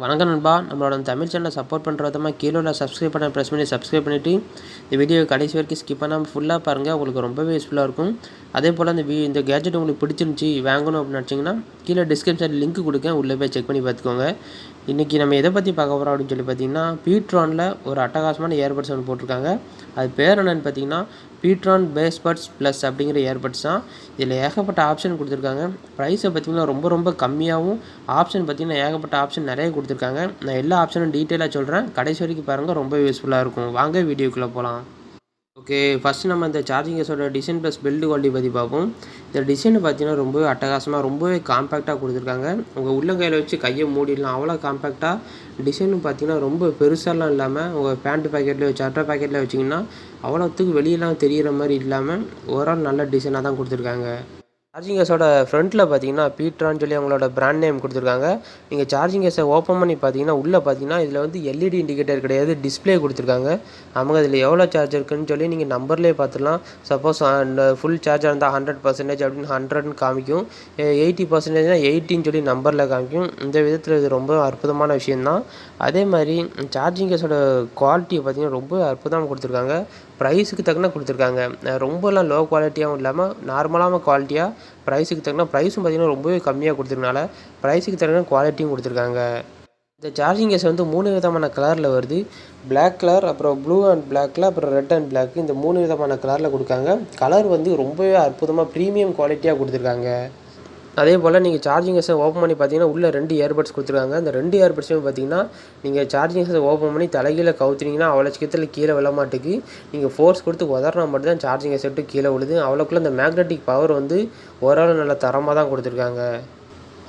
வணக்கம் நண்பா. நம்மளோட தமிழ் சேனலை சப்போர்ட் பண்ணுற விதமாக கீழே உள்ள சப்ஸ்கிரைப் பண்ண ப்ரெஸ் பண்ணி சப்ஸ்கிரைப் பண்ணிவிட்டு இந்த வீடியோ கடைசி வரைக்கும் ஸ்கிப் பண்ணாமல் ஃபுல்லாக பாருங்கள். உங்களுக்கு ரொம்பவே யூஸ்ஃபுல்லாக இருக்கும். அதே போல் இந்த கேட்ஜெட் உங்களுக்கு பிடிச்சிருந்துச்சி வாங்கணும் அப்படின்னு நினச்சிங்கன்னா கீழே டிஸ்கிரிப்ஷன் லிங்க் கொடுக்கேன், உள்ளே போய் செக் பண்ணி பார்த்துக்கோங்க. இன்றைக்கி நம்ம எதை பற்றி பார்க்க போகிறோம் அப்படின்னு சொல்லி பார்த்தீங்கன்னா, PTronல ஒரு அட்டகாசமான இயர்பட்ஸ் ஒன்று போட்டிருக்காங்க. அது பேர் என்னென்னு பார்த்தீங்கன்னா PTron Bassbuds ப்ளஸ் அப்படிங்கிற இயர்பட்ஸ் தான். இதில் ஏகப்பட்ட ஆப்ஷன் கொடுத்துருக்காங்க. ப்ரைஸை பார்த்திங்கன்னா ரொம்ப கம்மியாகவும், ஆப்ஷன் பார்த்திங்கன்னா ஏகப்பட்ட ஆப்ஷன் நிறைய கொடுத்துருக்காங்க. நான் எல்லா ஆப்ஷனும் டீட்டெயிலாக சொல்கிறேன், கடைசி வரைக்கும் பாருங்கள், ரொம்ப யூஸ்ஃபுல்லாக இருக்கும். வாங்க வீடியோக்குள்ளே போகலாம். ஓகே, ஃபஸ்ட்டு நம்ம இந்த சார்ஜிங் கேஸோட டிசைன் ப்ளஸ் பில்டு குவாலிட்டி பற்றி பார்ப்போம். இந்த டிசைன் பார்த்தீங்கன்னா ரொம்பவே அட்டகாசமாக, ரொம்பவே காம்பேக்டாக கொடுத்துருக்காங்க. உங்கள் உள்ளங்கையில் வச்சு கையை மூடிடலாம், அவ்வளோ காம்பேக்டாக. டிசைனும் பார்த்தீங்கன்னா ரொம்ப பெருசாலாம் இல்லாமல், உங்கள் பேண்ட் பாக்கெட்டில் சட்டை பாக்கெட்டில் வச்சிங்கன்னா அவ்வளோத்துக்கு வெளியெல்லாம் தெரிகிற மாதிரி இல்லாமல் ஓவரால் நல்ல டிசைனாக தான் கொடுத்துருக்காங்க. சார்ஜிங் கேஸோட ஃப்ரண்ட்டில் பார்த்தீங்கன்னா PTron சொல்லி அவங்களோட பிராண்ட் நேம் கொடுத்துருக்காங்க. நீங்கள் சார்ஜிங் கேஸை ஓப்பன் பண்ணி பார்த்தீங்கன்னா உள்ளே பார்த்தீங்கன்னா இதில் வந்து LED இண்டிகேட்டர் கிடையாது, டிஸ்பிளே கொடுத்துருக்காங்க. நமக்கு அதில் எவ்வளோ சார்ஜ் இருக்குன்னு சொல்லி நீங்கள் நம்பர்லேயே பார்த்துடலாம். சப்போஸ் ஃபுல் சார்ஜாக இருந்தால் 100% அப்படின்னு 100ன்னு காமிக்கும், 80%னா 80ன்னு சொல்லி நம்பரில் காமிக்கும். இந்த விதத்தில் இது ரொம்ப அற்புதமான விஷயந்தான். அதே மாதிரி சார்ஜிங் கேஸோட குவாலிட்டியை பார்த்தீங்கன்னா ரொம்ப அற்புதமாக கொடுத்துருக்காங்க. ப்ரைஸுக்கு தக்கன கொடுத்துருக்காங்க. ரொம்பலாம் லோ குவாலிட்டியாகவும் இல்லாமல் நார்மலான குவாலிட்டியாக, ப்ரைஸுக்கு தக்கன ப்ரைஸும் பார்த்திங்கன்னா ரொம்பவே கம்மியாக கொடுத்துருக்கனால ப்ரைஸுக்கு தக்கன குவாலிட்டியும் கொடுத்துருக்காங்க. இந்த சார்ஜிங் கேஸ் வந்து 3 விதமான கலரில் வருது. பிளாக் கலர், அப்புறம் ப்ளூ அண்ட் பிளாக்கில், அப்புறம் ரெட் அண்ட் பிளாக், இந்த 3 விதமான கலரில் கொடுக்காங்க. கலர் வந்து ரொம்பவே அற்புதமாக ப்ரீமியம் குவாலிட்டியாக கொடுத்துருக்காங்க. அதே போல் நீங்கள் சார்ஜிங் கேஸை ஓப்பன் பண்ணி பார்த்தீங்கன்னா உள்ளே 2 இயர்பட்ஸ் கொடுத்துருக்காங்க. அந்த 2 இயர்பட்ஸுமே பார்த்தீங்கன்னா நீங்கள் சார்ஜிங் கேஸை ஓப்பன் பண்ணி தலைகீழ கவுத்துனீங்கன்னா அவ்வளோ சீக்கிரத்தில் கீழே விழ மாட்டேங்குது. நீங்கள் ஃபோர்ஸ் கொடுத்து உதறினா மட்டும் தான் சார்ஜிங் கேஸ் விட்டு கீழே விழுது. அவ்வளோக்குள்ள இந்த மேக்னெட்டிக் பவர் வந்து ஓரளவு நல்ல தரமாக தான் கொடுத்துருக்காங்க.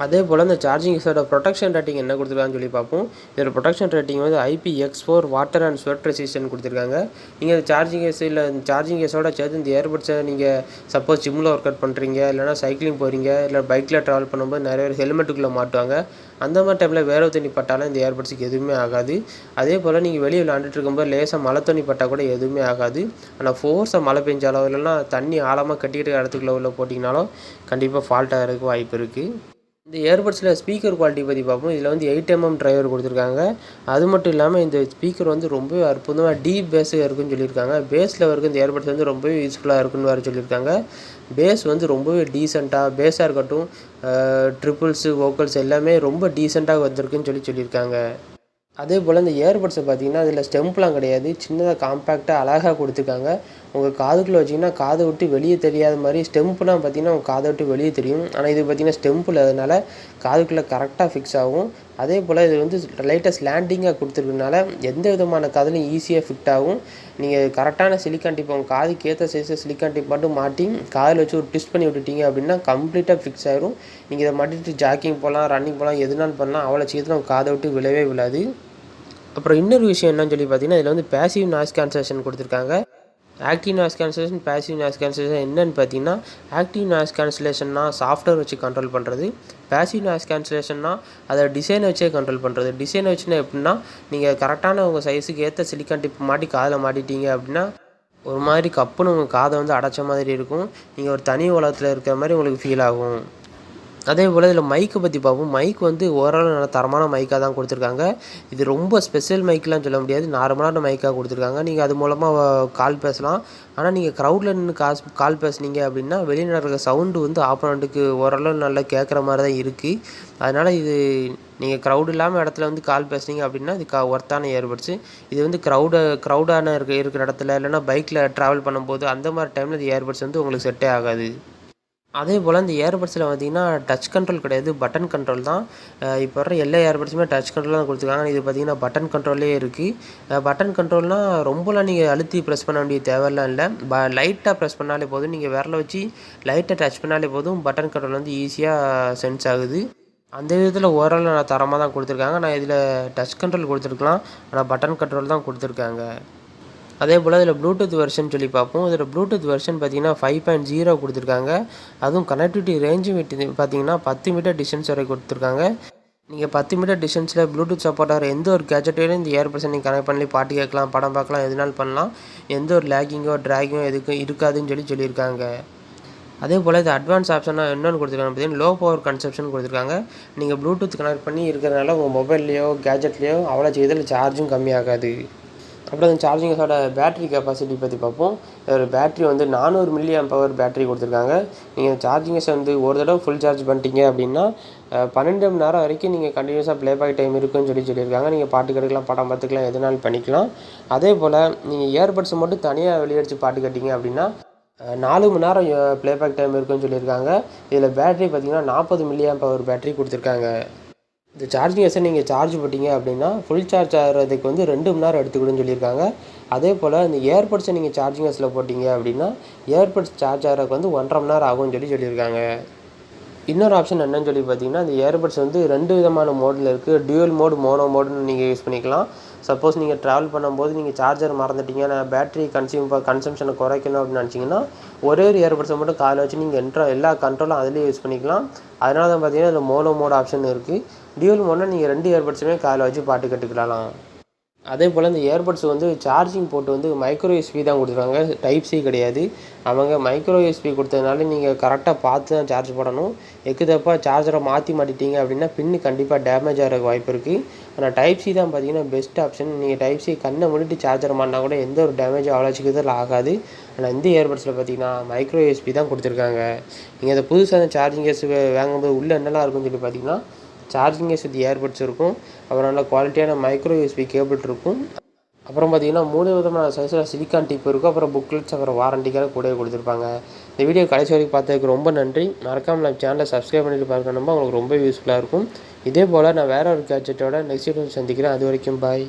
அதே போல் இந்த சார்ஜிங் கேஸோட ப்ரொடெக்ஷன் ரேட்டிங் என்ன கொடுத்துருக்காங்கன்னு சொல்லி பார்ப்போம். இதோட ப்ரொடெக்ஷன் ரேட்டிங் வந்து IPX4 water and sweat resistant கொடுத்துருக்காங்க. நீங்கள் இந்த சார்ஜிங் கேஸ் இல்லை சார்ஜிங் கேஸோட சேர்த்து இந்த இயர்பட்ஸை நீங்கள் சப்போஸ் ஜிம்மில் ஒர்க் அவுட் பண்ணுறீங்க, இல்லைனா சைக்கிளிங் போகிறீங்க, இல்லை பைக்கில் ட்ராவல் பண்ணும்போது நிறைய பேர் ஹெல்மெட்டுக்குள்ளே மாட்டுவாங்க. அந்த மாதிரி டைமில் வேர்வை தண்ணி பட்டாலும் இந்த இயர்பட்ஸுக்கு எதுவுமே ஆகாது. அதே போல் நீங்கள் வெளியே விளாண்டுட்டு இருக்கும்போது லேசாக மழை தண்ணி பட்டால் கூட எதுவுமே ஆகாது. ஆனால் ஃபோர்ஸாக மழை பெஞ்சாலோ இல்லைனா தண்ணி ஆழமாக கட்டிக்கிட்டு இடத்துக்குள்ள உள்ள போட்டிங்கனாலும் கண்டிப்பாக ஃபால்ட் ஆகிறதுக்கு வாய்ப்பு இருக்குது. இந்த இயர்பட்ஸில் ஸ்பீக்கர் குவாலிட்டி பற்றி பார்ப்போம். இதில் வந்து 8mm டிரைவர் கொடுத்துருக்காங்க. அது மட்டும் இல்லாமல் இந்த ஸ்பீக்கர் வந்து ரொம்பவே அற்புதமாக டீப் பேஸாக இருக்குன்னு சொல்லியிருக்காங்க. பேஸில் வரைக்கும் இந்த இயர்பட்ஸ் வந்து ரொம்பவே யூஸ்ஃபுல்லாக இருக்குன்னு வேறு சொல்லியிருக்காங்க. பேஸ் வந்து ரொம்பவே டீசெண்டாக, பேஸாக இருக்கட்டும், ட்ரிபிள்ஸு, வோக்கல்ஸ் எல்லாமே ரொம்ப டீசெண்டாக வந்திருக்குன்னு சொல்லியிருக்காங்க. அதே போல் இந்த இயர்பட்ஸை பார்த்தீங்கன்னா அதில் ஸ்டெம்ப்லாம் கிடையாது, சின்னதாக காம்பேக்டாக அழகாக கொடுத்துருக்காங்க. உங்கள் காதுக்குள்ளே வச்சிங்கன்னா காதை விட்டு வெளியே தெரியாத மாதிரி, ஸ்டெம்ப்லாம் பார்த்தீங்கன்னா உங்கள் காதை விட்டு வெளியே தெரியும். ஆனால் இது பார்த்திங்கன்னா ஸ்டெம்ப் இல்லாதனால காதுக்குள்ளே கரெக்டாக ஃபிக்ஸ் ஆகும். அதே போல் இது வந்து லைட்டாக ஸ்லாண்டிங்காக கொடுத்துருக்கனால எந்த விதமான காதுலையும் ஈஸியாக ஃபிட் ஆகும். நீங்கள் கரெக்டான சிலிக்கான் டிப் உங்கள் காதுக்கு ஏற்ற சைஸை சிலிக்கான் டிப் மட்டும் மாட்டி காதில் வச்சு ஒரு ட்விஸ்ட் பண்ணி விட்டுட்டீங்க அப்படின்னா கம்ப்ளீட்டாக ஃபிக்ஸ் ஆகிரும். நீங்கள் இதை மாட்டிட்டு ஜாக்கிங் போகலாம், ரன்னிங் போகலாம், எதுனாலும் பண்ணலாம், அவ்வளோ சீக்கிரம் உங்கள் காதை விட்டு விழவே விழாது. அப்புறம் இன்னொரு விஷயம் என்னன்னு சொல்லி பார்த்தீங்கன்னா இதில் வந்து பேசிவ் நாய்ஸ் கேன்சலேஷன் கொடுத்துருக்காங்க. Active noise cancellation, passive noise cancellation என்னென்னு பார்த்தீங்கன்னா, ஆக்டிவ் நாய்ஸ் கேன்சலேஷன்னா சாஃப்ட்வேர் வச்சு கண்ட்ரோல் பண்ணுறது. பேசிவ் நாய்ஸ் கேன்சலேஷன்னா அதை டிசைனை வச்சே கண்ட்ரோல் பண்ணுறது. டிசைனை வச்சுன்னா எப்படின்னா, நீங்கள் கரெக்டான உங்கள் சைஸுக்கு ஏற்ற சிலிக்கான் டிப் மாட்டி காதில் மாட்டிட்டீங்க அப்படின்னா ஒரு மாதிரி கப்புன்னு உங்கள் காதை வந்து அடைச்ச மாதிரி இருக்கும். நீங்கள் ஒரு தனி உலகத்தில் இருக்கிற மாதிரி உங்களுக்கு ஃபீல் ஆகும். அதே போல் இதில் மைக்கை பற்றி பார்ப்போம். மைக் வந்து ஓரளவு நல்ல தரமான மைக்காக தான் கொடுத்துருக்காங்க. இது ரொம்ப ஸ்பெஷல் மைக்கெலாம் சொல்ல முடியாது, நார்மலான மைக்காக கொடுத்துருக்காங்க. நீங்கள் அது மூலமாக கால் பேசலாம். ஆனால் நீங்கள் க்ரௌடில் நின்று கால் பேசுனீங்க அப்படின்னா வெளியில் நடக்கிற சவுண்டு வந்து ஆப்போனண்ட்டுக்கு ஓரளவு நல்லா கேட்குற மாதிரி தான் இருக்குது. அதனால் இது நீங்கள் க்ரௌட் இல்லாமல் இடத்துல வந்து கால் பேசுனீங்க அப்படின்னா இது ஒர்த்தான இயர்பட்ஸு. இது வந்து க்ரௌடான இருக்கிற இடத்துல இல்லைனா பைக்கில் ட்ராவல் பண்ணும்போது அந்த மாதிரி டைமில் இந்த இயர்பட்ஸ் வந்து உங்களுக்கு செட்டே ஆகாது. அதே போல் இந்த இயர்பட்ஸில் பார்த்திங்கன்னா டச் கண்ட்ரோல் கிடையாது, பட்டன் கண்ட்ரோல் தான். இப்போ வர எல்லா இயர்பட்ஸுமே டச் கண்ட்ரோல் தான் கொடுத்துருக்காங்க. இது பார்த்திங்கன்னா பட்டன் கண்ட்ரோல்லே இருக்குது. பட்டன் கண்ட்ரோல்னால் ரொம்பலாம் நீங்கள் அழுத்தி ப்ரெஸ் பண்ண வேண்டிய தேவையெல்லாம் இல்லை. லைட்டாக ப்ரெஸ் பண்ணாலே போதும், நீங்கள் விரல வச்சு லைட்டாக டச் பண்ணாலே போதும், பட்டன் கண்ட்ரோல் வந்து ஈஸியாக சென்ஸ் ஆகுது. அந்த விதத்தில் ஓரளவு நல்லா தரமாக தான் கொடுத்துருக்காங்க. நான் இதில் டச் கண்ட்ரோல் கொடுத்துருக்கலாம், ஆனால் பட்டன் கண்ட்ரோல் தான் கொடுத்துருக்காங்க. அதே போல் இதில் ப்ளூடூத் வெர்ஷன் சொல்லி பார்ப்போம். இதில் ப்ளூடூத் வெர்ஷன் பார்த்திங்கன்னா 5.0 கொடுத்துருக்காங்க. அதுவும் கனெக்டிவிட்டி ரேஞ்சும் பார்த்திங்கன்னா 10 மீட்டர் டிஸ்டன்ஸ் வரை கொடுத்துருக்காங்க. நீங்கள் 10 மீட்டர் டிஸ்டன்ஸில் ப்ளூடூத் சப்போர்ட் ஆகிற எந்த ஒரு கேஜெட்டையும் இந்த இயர்பட்ஸை நீங்கள் கனெக்ட் பண்ணி பாட்டு கேட்கலாம், படம் பார்க்கலாம், எதுனாலும் பண்ணலாம். எந்த ஒரு லேகிங்கோ ட்ராகிங்கோ எதுக்கும் இருக்காதுன்னு சொல்லியிருக்காங்க. அதே போல் இது அட்வான்ஸ் ஆப்ஷனாக என்னென்னு கொடுத்துருக்காங்க பார்த்தீங்கன்னா லோ பவர் கன்சப்ஷன் கொடுத்துருக்காங்க. நீங்கள் ப்ளூடூத் கனெக்ட் பண்ணி இருக்கிறதுனால உங்கள் மொபைல்லையோ கேஜெட்லேயோ அவ்வளோ இதில் சார்ஜும் கம்மியாகாது. அப்புறம் அந்த சார்ஜிங்கஸோட பேட்டரி கெப்பாசிட்டி பற்றி பார்ப்போம். ஒரு பேட்டரி வந்து 400 மில்லி ஆம்பவர் பேட்டரி கொடுத்துருக்காங்க. நீங்கள் சார்ஜிங்கஸை வந்து ஒரு தடவை ஃபுல் சார்ஜ் பண்ணிட்டீங்க அப்படின்னா 12 மணி நேரம் வரைக்கும் நீங்கள் கண்டினியூஸாக ப்ளேபேக் டைம் இருக்குன்னு சொல்லியிருக்காங்க. நீங்கள் பாட்டு கேட்டுக்கலாம், படம் பார்த்துக்கலாம், எதுனாலும் பண்ணிக்கலாம். அதே போல் நீங்கள் இயர்பட்ஸை மட்டும் தனியாக வெளியடிச்சு பாட்டு கேட்டிங்க அப்படின்னா 4 மணி நேரம் ப்ளேபேக் டைம் இருக்குன்னு சொல்லியிருக்காங்க. இதில் பேட்டரி பார்த்திங்கன்னா 40 மில்லி ஆம்பவர் பேட்டரி கொடுத்துருக்காங்க. இந்த சார்ஜிங்கஸை நீங்கள் சார்ஜ் போட்டிங்க அப்படின்னா ஃபுல் சார்ஜ் ஆகிறதுக்கு வந்து 2 மணி நேரம் எடுத்துக்கிடுன்னு சொல்லியிருக்காங்க. அதே போல் இந்த இயர்பட்ஸை நீங்கள் சார்ஜிங்கஸில் போட்டிங்க அப்படின்னா இயர்பட்ஸ் சார்ஜ் ஆகிறதுக்கு வந்து 1.5 மணி நேரம் ஆகும்னு சொல்லியிருக்காங்க. இன்னொரு ஆப்ஷன் என்னன்னு சொல்லி பார்த்தீங்கன்னா இந்த இயர்பட்ஸ் வந்து 2 விதமான மோடில் இருக்குது. டியூவல் மோடு, மோனோ மோடுன்னு நீங்கள் யூஸ் பண்ணிக்கலாம். சப்போஸ் நீங்கள் ட்ராவல் பண்ணும்போது நீங்கள் சார்ஜர் மறந்துட்டீங்க, நான் பேட்டரி கன்சம்ஷனை குறைக்கணும் அப்படின்னு நினச்சிங்கன்னா ஒரே ஒரு இயர்பட்ஸை மட்டும் காதில் வச்சு நீங்கள் எல்லா கண்ட்ரோலும் அதிலே யூஸ் பண்ணிக்கலாம். அதனால தான் பார்த்தீங்கன்னா இதில் மோனோ மோட் ஆப்ஷன் இருக்குது. டியூவல் மோட்னா நீங்கள் 2 இயர்பட்ஸுமே காதில் வச்சு பாட்டு கேட்டுக்கலாம். அதே போல் இந்த இயர்பட்ஸ் வந்து சார்ஜிங் போர்ட் வந்து மைக்ரோ யூஎஸ்பி தான் கொடுத்துருக்காங்க, டைப் சி கிடையாது. அவங்க மைக்ரோ யூஎஸ்பி கொடுத்ததுனால நீங்கள் கரெக்டாக பார்த்து தான் சார்ஜ் போடணும். எக்குதப்பா சார்ஜரை மாற்றிட்டீங்க அப்படின்னா பின்னு கண்டிப்பாக டேமேஜ் ஆகிறதுக்கு வாய்ப்பு இருக்குது. ஆனால் டைப் சி தான் பார்த்தீங்கன்னா பெஸ்ட் ஆப்ஷன். நீங்கள் டைப் சி கண்ணை மூடிட்டு சார்ஜர் மாட்டினா கூட எந்த ஒரு டேமேஜும் அவ்வளோ சீக்கிரத்தில் ஆகாது. ஆனால் இந்த இயர்பட்ஸில் பார்த்தீங்கன்னா மைக்ரோ யூஎஸ்பி தான் கொடுத்துருக்காங்க. நீங்கள் அந்த புதுசாக சார்ஜிங் கேஸ் வாங்கும்போது உள்ளே என்னெல்லாம் இருக்குன்னு சொல்லி பார்த்தீங்கன்னா சார்ஜிங் கேஸ் வித் இயர்பட்ஸ் இருக்கும். அப்புறம் நல்ல குவாலிட்டியான மைக்ரோ யூஎஸ்பி கேபிள் இருக்கும். அப்புறம் பார்த்தீங்கன்னா 3 விதமான சைஸில் சிலிக்கான் டிப் இருக்கும். அப்புறம் புக்லெட்ஸ், அப்புறம் வாரண்டிக்காக கூட கொடுத்துருப்பாங்க. இந்த வீடியோ கடைசி வரைக்கும் பார்த்ததுக்கு ரொம்ப நன்றி. மறக்காமல் நம்ம சேனலை சப்ஸ்கிரைப் பண்ணிட்டு பார்க்கணும்பா, உங்களுக்கு ரொம்ப யூஸ்ஃபுல்லாக இருக்கும். இதே போல் நான் வேறு ஒரு கேட்ஜெட்டோட நெக்ஸ்ட் வீடியோ சந்திக்கிறேன். அது வரைக்கும் பாய்.